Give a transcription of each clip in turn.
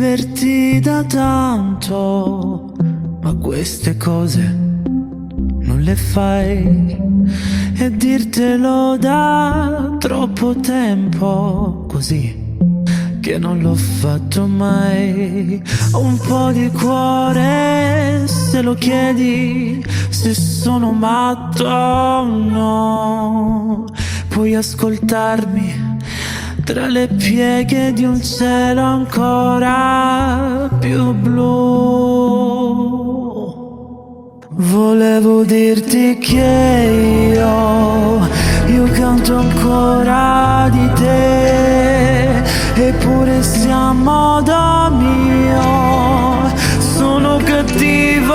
scriverti da tanto, ma queste cose non le fai, e dirtelo da troppo tempo, così che non l'ho fatto mai. Ho un po' di cuore se lo chiedi, se sono matto o no. Puoi ascoltarmi tra le pieghe di un cielo ancora più blu. Volevo dirti che io canto ancora di te, eppure siamo a modo mio. Sono cattivo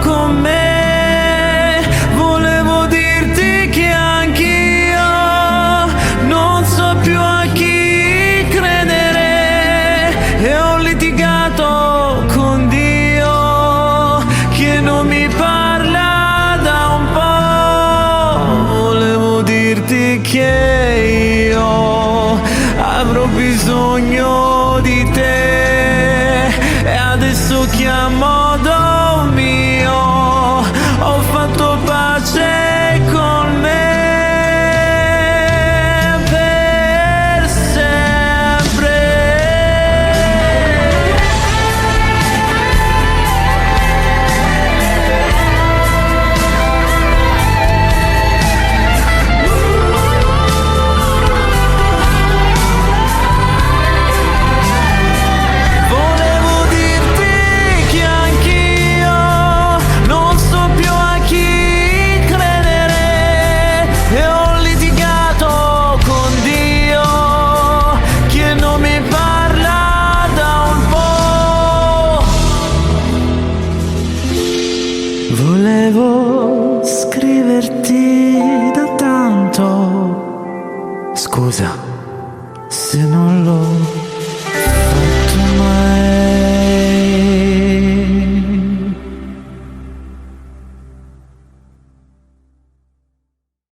con me. Volevo dirti che anch'io non so più a chi credere, e ho litigato con Dio che non mi parla da un po'. Volevo dirti che io avrò bisogno di te, e adesso che a modo mio ho fatto pace con me per sempre. Volevo dirti che anch'io non so più a chi credere, e ho litigato con Dio che non mi parla da un po'. Volevo scriverti da tanto, scusa se non l'ho